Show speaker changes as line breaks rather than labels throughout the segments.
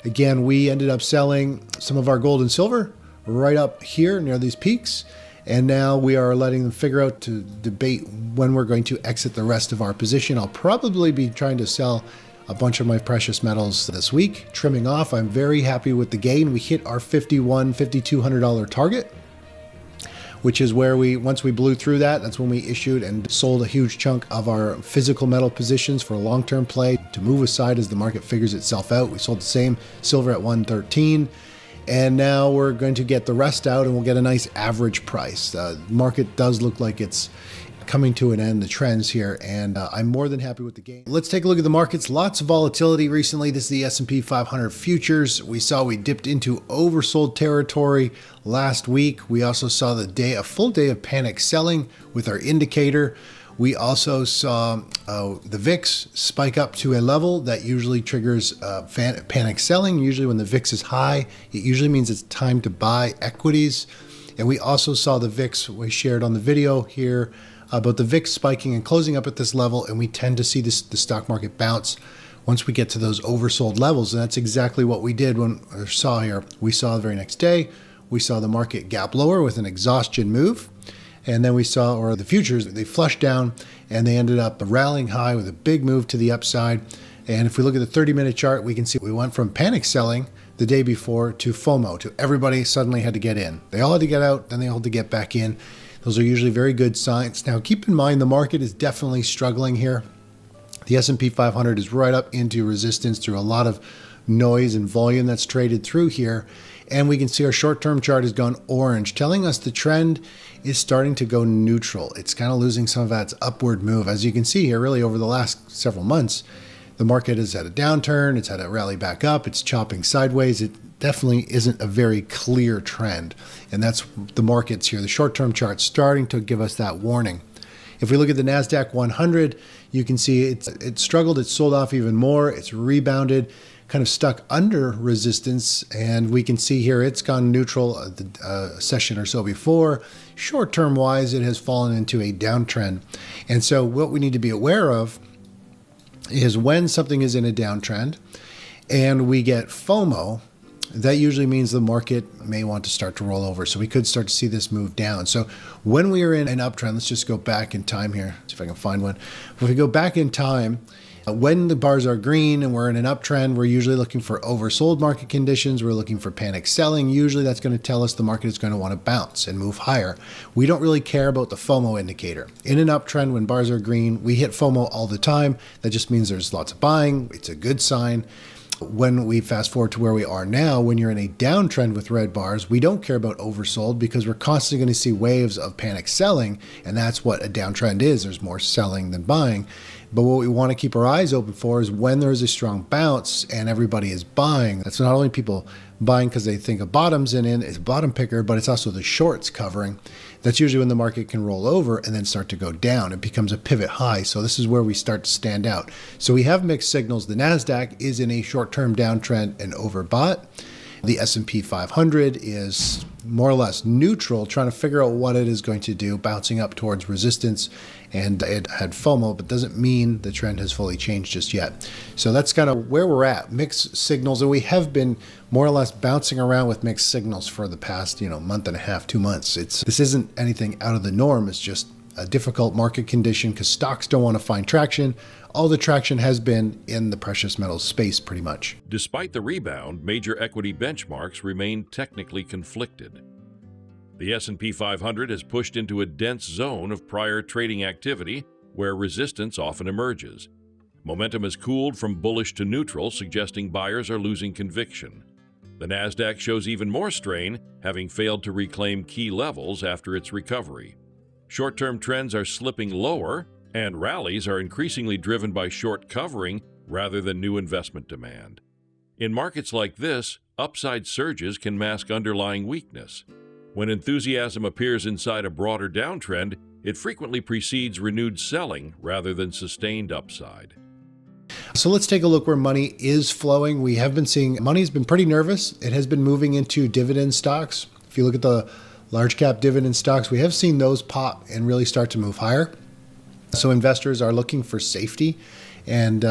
Again, we ended up selling some of our gold and silver right up here near these peaks. And now we are letting them figure out to debate when we're going to exit the rest of our position. I'll probably be trying to sell a bunch of my precious metals this week, trimming off. I'm very happy with the gain. We hit our $5,200 target, which is where once we blew through that, that's when we issued and sold a huge chunk of our physical metal positions for a long-term play to move aside as the market figures itself out. We sold the same silver at 113. And now we're going to get the rest out and we'll get a nice average price. The market does look like it's coming to an end, the trends here, and I'm more than happy with the gain. Let's take a look at the markets. Lots of volatility recently. This is the S&P 500 futures. We dipped into oversold territory last week. We also saw a full day of panic selling with our indicator. We also saw the VIX spike up to a level that usually triggers panic selling. Usually when the VIX is high, it usually means it's time to buy equities. And we also saw the VIX, we shared on the video here, about the VIX spiking and closing up at this level. And we tend to see the stock market bounce once we get to those oversold levels. And that's exactly what we did saw here. We saw the very next day, we saw the market gap lower with an exhaustion move. And then we saw, the futures, they flushed down and they ended up rallying high with a big move to the upside. And if we look at the 30-minute chart, we can see we went from panic selling the day before to FOMO, to everybody suddenly had to get in. They all had to get out, then they all had to get back in. Those are usually very good signs. Now, keep in mind, the market is definitely struggling here. The S&P 500 is right up into resistance through a lot of noise and volume that's traded through here. And we can see our short-term chart has gone orange, telling us the trend is starting to go neutral. It's kind of losing some of that upward move. As you can see here, really over the last several months, the market has had a downturn. It's had a rally back up. It's chopping sideways. It definitely isn't a very clear trend. And that's the markets here. The short-term chart starting to give us that warning. If we look at the NASDAQ 100, you can see it struggled. It sold off even more. It's rebounded, kind of stuck under resistance, and we can see here it's gone neutral a session or so before. Short-term wise, it has fallen into a downtrend. And so what we need to be aware of is when something is in a downtrend and we get FOMO, that usually means the market may want to start to roll over. So we could start to see this move down. So when we are in an uptrend, let's just go back in time here, see if I can find one. If we go back in time, when the bars are green and we're in an uptrend, we're usually looking for oversold market conditions. We're looking for panic selling. Usually that's going to tell us the market is going to want to bounce and move higher. We don't really care about the FOMO indicator. In an uptrend, when bars are green, we hit FOMO all the time. That just means there's lots of buying. It's a good sign. When we fast forward to where we are now, when you're in a downtrend with red bars, we don't care about oversold because we're constantly going to see waves of panic selling. And that's what a downtrend is. There's more selling than buying. But what we want to keep our eyes open for is when there's a strong bounce and everybody is buying. That's not only people buying because they think a bottom's it's a bottom picker, but it's also the shorts covering. That's usually when the market can roll over and then start to go down. It becomes a pivot high. So this is where we start to stand out. So we have mixed signals. The NASDAQ is in a short-term downtrend and overbought. The S&P 500 is more or less neutral, trying to figure out what it is going to do, bouncing up towards resistance. And it had FOMO, but doesn't mean the trend has fully changed just yet. So that's kind of where we're at, mixed signals. And we have been more or less bouncing around with mixed signals for the past, month and a half, 2 months. This isn't anything out of the norm. It's just a difficult market condition because stocks don't want to find traction. All the traction has been in the precious metals space pretty much.
Despite the rebound, major equity benchmarks remain technically conflicted. The S&P 500 has pushed into a dense zone of prior trading activity where resistance often emerges. Momentum has cooled from bullish to neutral, suggesting buyers are losing conviction. The NASDAQ shows even more strain, having failed to reclaim key levels after its recovery. Short-term trends are slipping lower, and rallies are increasingly driven by short covering rather than new investment demand. In markets like this, upside surges can mask underlying weakness. When enthusiasm appears inside a broader downtrend, it frequently precedes renewed selling rather than sustained upside.
So let's take a look where money is flowing. We have been seeing money's been pretty nervous. It has been moving into dividend stocks. If you look at the large cap dividend stocks, we have seen those pop and really start to move higher. So investors are looking for safety, and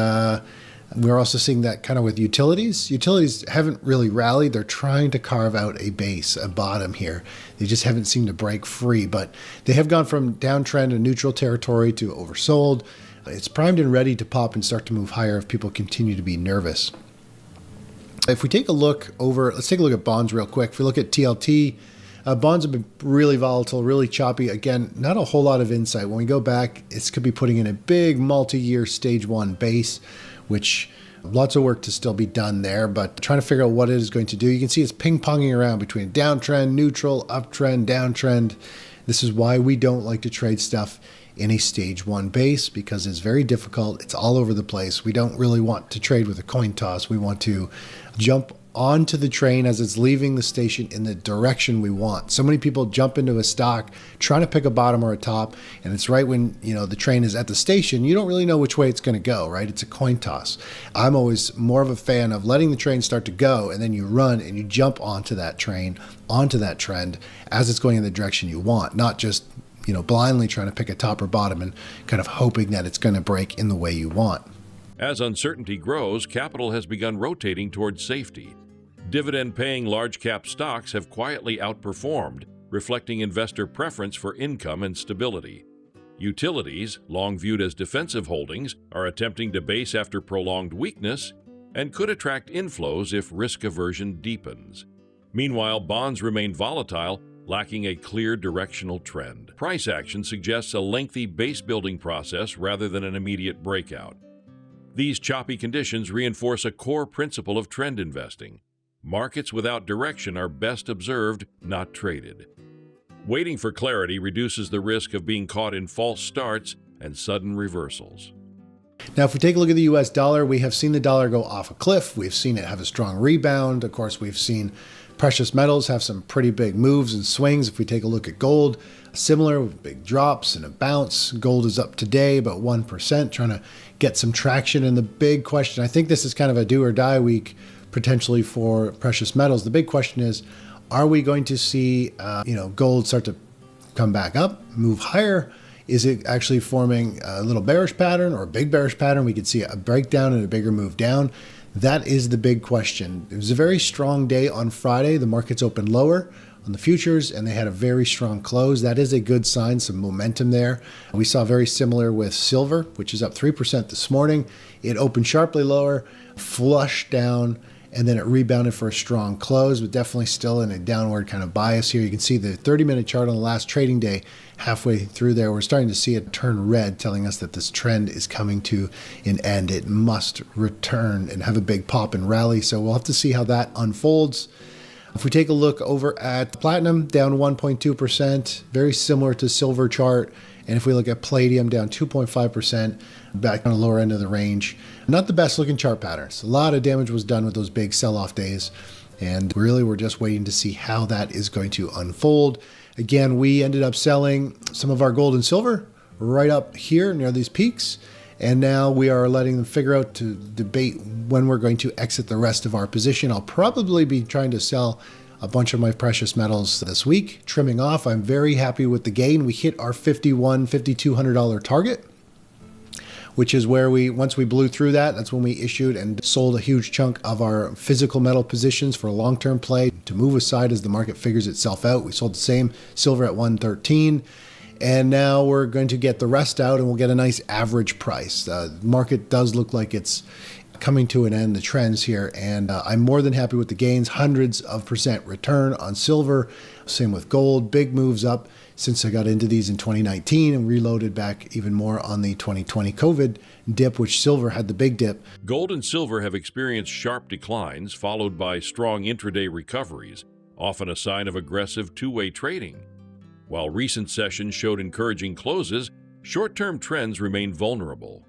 We're also seeing that kind of with utilities. Utilities haven't really rallied. They're trying to carve out a base, a bottom here. They just haven't seemed to break free, but they have gone from downtrend and neutral territory to oversold. It's primed and ready to pop and start to move higher if people continue to be nervous. If we take a look over, let's take a look at bonds real quick. If we look at TLT, bonds have been really volatile, really choppy. Again, not a whole lot of insight. When we go back, it could be putting in a big multi-year stage one base, which lots of work to still be done there, but trying to figure out what it is going to do. You can see it's ping-ponging around between downtrend, neutral, uptrend, downtrend. This is why we don't like to trade stuff in a stage one base, because it's very difficult. It's all over the place. We don't really want to trade with a coin toss. We want to jump onto the train as it's leaving the station in the direction we want. So many people jump into a stock trying to pick a bottom or a top, and it's right when the train is at the station, you don't really know which way it's going to go, right? It's a coin toss. I'm always more of a fan of letting the train start to go, and then you run and you jump onto that train, onto that trend as it's going in the direction you want, not just blindly trying to pick a top or bottom and kind of hoping that it's going to break in the way you want.
As uncertainty grows, capital has begun rotating towards safety. Dividend-paying large-cap stocks have quietly outperformed, reflecting investor preference for income and stability. Utilities, long viewed as defensive holdings, are attempting to base after prolonged weakness and could attract inflows if risk aversion deepens. Meanwhile, bonds remain volatile, lacking a clear directional trend. Price action suggests a lengthy base-building process rather than an immediate breakout. These choppy conditions reinforce a core principle of trend investing. Markets without direction are best observed, not traded. Waiting for clarity reduces the risk of being caught in false starts and sudden reversals.
Now, if we take a look at the US dollar, we have seen the dollar go off a cliff. We've seen it have a strong rebound. Of course, we've seen precious metals have some pretty big moves and swings. If we take a look at gold, similar with big drops and a bounce. Gold is up today about 1%, trying to get some traction. And the big question, I think this is kind of a do or die week potentially for precious metals. The big question is, are we going to see gold start to come back up, move higher? Is it actually forming a little bearish pattern or a big bearish pattern? We could see a breakdown and a bigger move down. That is the big question. It was a very strong day on Friday. The markets opened lower on the futures, and they had a very strong close. That is a good sign, some momentum there. We saw very similar with silver, which is up 3% this morning. It opened sharply lower, flushed down, and then it rebounded for a strong close, but definitely still in a downward kind of bias here. You can see the 30-minute chart on the last trading day halfway through there. We're starting to see it turn red, telling us that this trend is coming to an end. It must return and have a big pop and rally. So we'll have to see how that unfolds. If we take a look over at platinum, down 1.2%, very similar to silver chart. And if we look at palladium, down 2.5%, back on the lower end of the range. Not the best looking chart patterns. A lot of damage was done with those big sell-off days. And really, we're just waiting to see how that is going to unfold. Again, we ended up selling some of our gold and silver right up here near these peaks. And now we are letting them figure out to debate when we're going to exit the rest of our position. I'll probably be trying to sell a bunch of my precious metals this week, trimming off. I'm very happy with the gain. We hit our $5,200 target, which is where once we blew through that, that's when we issued and sold a huge chunk of our physical metal positions for a long-term play to move aside as the market figures itself out. We sold the same silver at 113. And now we're going to get the rest out and we'll get a nice average price. The market does look like it's coming to an end, the trends here. And I'm more than happy with the gains, hundreds of % return on silver. Same with gold, big moves up since I got into these in 2019 and reloaded back even more on the 2020 COVID dip, which silver had the big dip.
Gold and silver have experienced sharp declines followed by strong intraday recoveries, often a sign of aggressive two-way trading. While recent sessions showed encouraging closes, short-term trends remain vulnerable.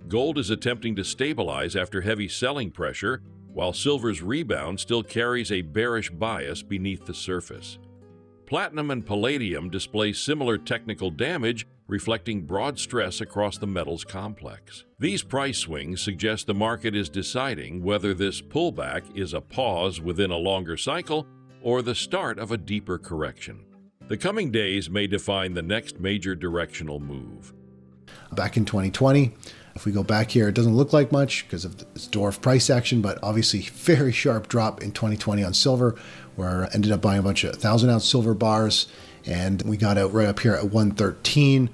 Gold is attempting to stabilize after heavy selling pressure, while silver's rebound still carries a bearish bias beneath the surface. Platinum and palladium display similar technical damage, reflecting broad stress across the metals complex. These price swings suggest the market is deciding whether this pullback is a pause within a longer cycle or the start of a deeper correction. The coming days may define the next major directional move.
Back in 2020, If we go back here, it doesn't look like much because of this dwarf price action, but obviously very sharp drop in 2020 on silver, where I ended up buying a bunch of 1,000-ounce silver bars, and we got out right up here at 113.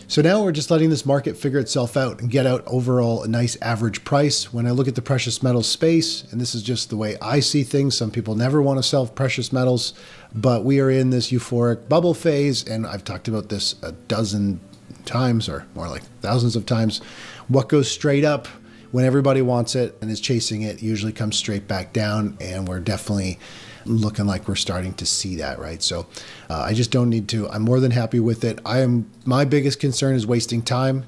So now we're just letting this market figure itself out and get out overall a nice average price. When I look at the precious metals space, and this is just the way I see things, some people never want to sell precious metals, but we are in this euphoric bubble phase, and I've talked about this a dozen times, or more like thousands of times. What goes straight up when everybody wants it and is chasing it usually comes straight back down, and we're definitely looking like we're starting to see that, right? So I just don't need to. I'm more than happy with it. My biggest concern is wasting time.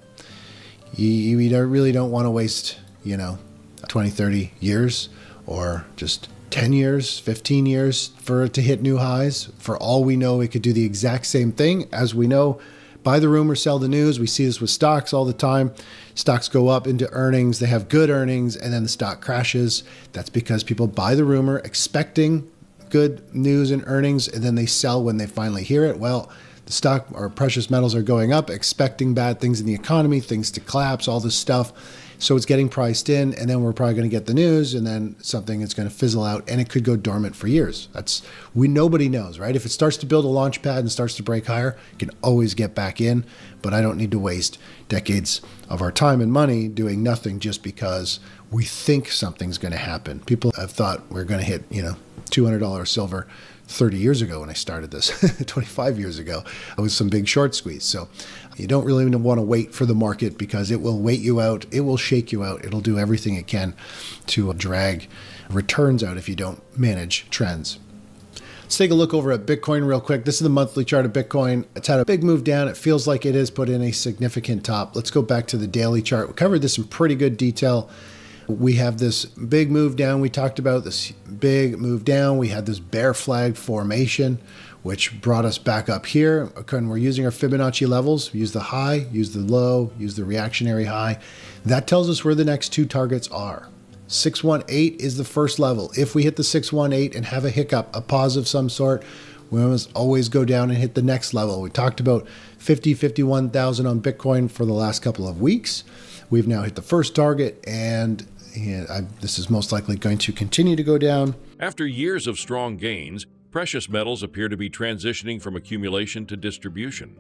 You really don't want to waste, 20, 30 years or just 10 years, 15 years for it to hit new highs. For all we know, it could do the exact same thing. As we know, buy the rumor, sell the news. We see this with stocks all the time. Stocks go up into earnings. They have good earnings, and then the stock crashes. That's because people buy the rumor expecting good news and earnings, and then they sell when they finally hear it. Well, the stock or precious metals are going up, expecting bad things in the economy, things to collapse, all this stuff. So it's getting priced in, and then we're probably going to get the news, and then something is going to fizzle out, and it could go dormant for years. Nobody knows, right? If it starts to build a launch pad and starts to break higher, you can always get back in, but I don't need to waste decades of our time and money doing nothing just because we think something's going to happen. People have thought we're going to hit, $200 silver 30 years ago when I started this, 25 years ago. It was some big short squeeze. So you don't really want to wait for the market because it will wait you out. It will shake you out. It'll do everything it can to drag returns out if you don't manage trends. Let's take a look over at Bitcoin real quick. This is the monthly chart of Bitcoin. It's had a big move down. It feels like it has put in a significant top. Let's go back to the daily chart. We covered this in pretty good detail. We have this big move down. We talked about this big move down. We had this bear flag formation, which brought us back up here. We're using our Fibonacci levels. Use the high, use the low, use the reactionary high. That tells us where the next two targets are. 618 is the first level. If we hit the 618 and have a hiccup, a pause of some sort, we must always go down and hit the next level. We talked about 51,000 on Bitcoin for the last couple of weeks. We've now hit the first target, and this is most likely going to continue to go down.
After years of strong gains, precious metals appear to be transitioning from accumulation to distribution.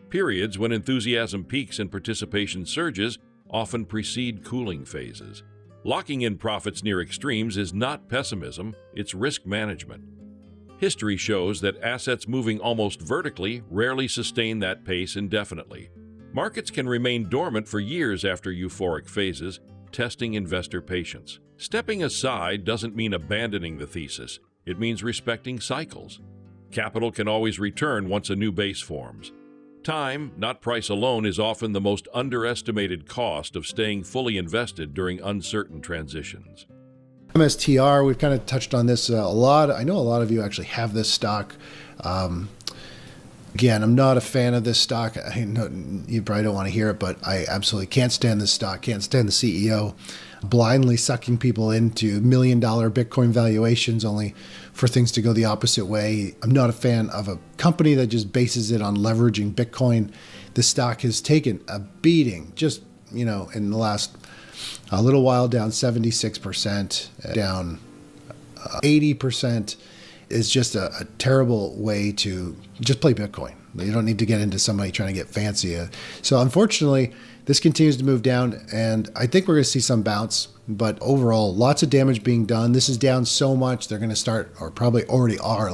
Periods when enthusiasm peaks and participation surges often precede cooling phases. Locking in profits near extremes is not pessimism, it's risk management. History shows that assets moving almost vertically rarely sustain that pace indefinitely. Markets can remain dormant for years after euphoric phases, testing investor patience. Stepping aside doesn't mean abandoning the thesis. It means respecting cycles. Capital can always return once a new base forms. Time, not price alone, is often the most underestimated cost of staying fully invested during uncertain transitions.
MSTR, we've kind of touched on this a lot. I know a lot of you actually have this stock. Again, I'm not a fan of this stock. You probably don't want to hear it, but I absolutely can't stand this stock, can't stand the CEO blindly sucking people into $1 million Bitcoin valuations only for things to go the opposite way. I'm not a fan of a company that just bases it on leveraging Bitcoin. The stock has taken a beating just, in the last a little while, down 76%, down 80%. Is just a terrible way to just play Bitcoin. You don't need to get into somebody trying to get fancy. So unfortunately, this continues to move down, and I think we're going to see some bounce, but overall, lots of damage being done. This is down so much, they're going to start, or probably already are,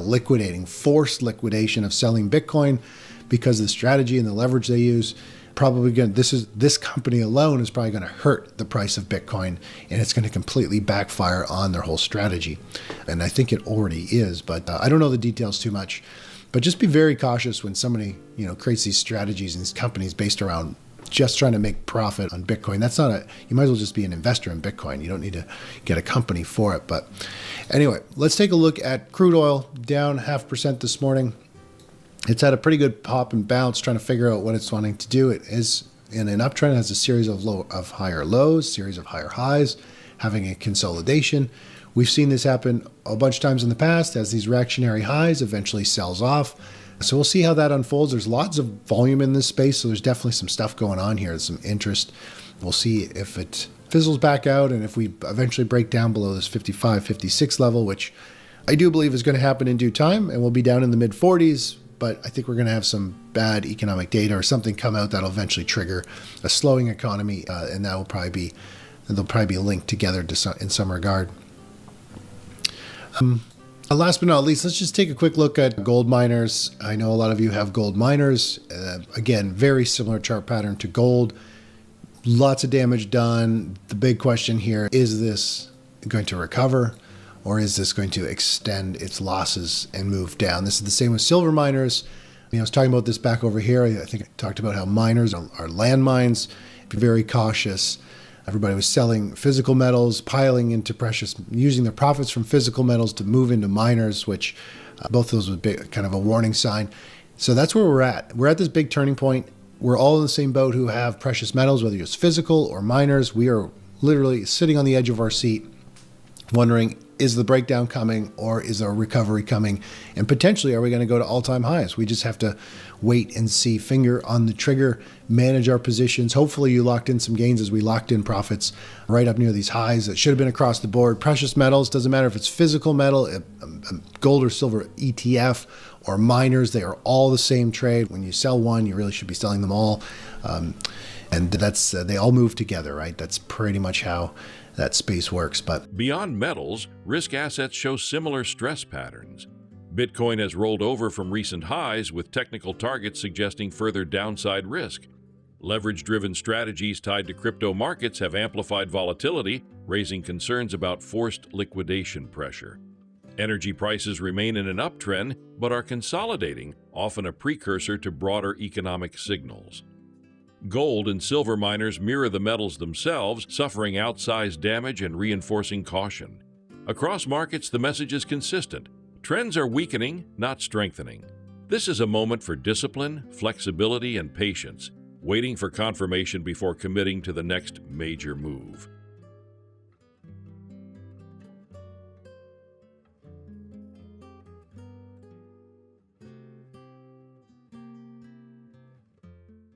forced liquidation of selling Bitcoin because of the strategy and the leverage they use. This company alone is probably going to hurt the price of Bitcoin, and it's going to completely backfire on their whole strategy. And I think it already is, but I don't know the details too much. But just be very cautious when somebody, creates these strategies and these companies based around just trying to make profit on Bitcoin. You might as well just be an investor in Bitcoin. You don't need to get a company for it. But anyway, let's take a look at crude oil, down 0.5% this morning. It's had a pretty good pop and bounce, trying to figure out what it's wanting to do. It is in an uptrend, it has a series of higher lows, series of higher highs, having a consolidation. We've seen this happen a bunch of times in the past as these reactionary highs eventually sells off. So we'll see how that unfolds. There's lots of volume in this space, so there's definitely some stuff going on here. There's some interest We'll see if it fizzles back out and if we eventually break down below this 55, 56 level, which I do believe is going to happen in due time, and we'll be down in the mid 40s. But I think we're going to have some bad economic data or something come out that'll eventually trigger a slowing economy, and that will probably be they'll probably be linked together in some regard. Last but not least, let's just take a quick look at gold miners. I know a lot of you have gold miners. Again, very similar chart pattern to gold. Lots of damage done. The big question here, is this going to recover, or is this going to extend its losses and move down? This is the same with silver miners. I was talking about this back over here. I think I talked about how miners are landmines. Be very cautious. Everybody was selling physical metals, piling into precious, using their profits from physical metals to move into miners, which both of those would be kind of a warning sign. So that's where we're at. We're at this big turning point. We're all in the same boat who have precious metals, whether it's physical or miners. We are literally sitting on the edge of our seat, wondering, is the breakdown coming, or is a recovery coming? And potentially, are we going to go to all-time highs? We just have to wait and see, finger on the trigger, manage our positions. Hopefully you locked in some gains as we locked in profits right up near these highs. That should have been across the board. Precious metals, doesn't matter if it's physical metal, a gold or silver ETF, or miners, they are all the same trade. When you sell one, you really should be selling them all. And that's they all move together, right? That's pretty much how that space works. But
beyond metals, risk assets show similar stress patterns. Bitcoin has rolled over from recent highs, with technical targets suggesting further downside risk. Leverage-driven strategies tied to crypto markets have amplified volatility, raising concerns about forced liquidation pressure. Energy prices remain in an uptrend, but are consolidating, often a precursor to broader economic signals. Gold and silver miners mirror the metals themselves, suffering outsized damage and reinforcing caution. Across markets, the message is consistent. Trends are weakening, not strengthening. This is a moment for discipline, flexibility, and patience, waiting for confirmation before committing to the next major move.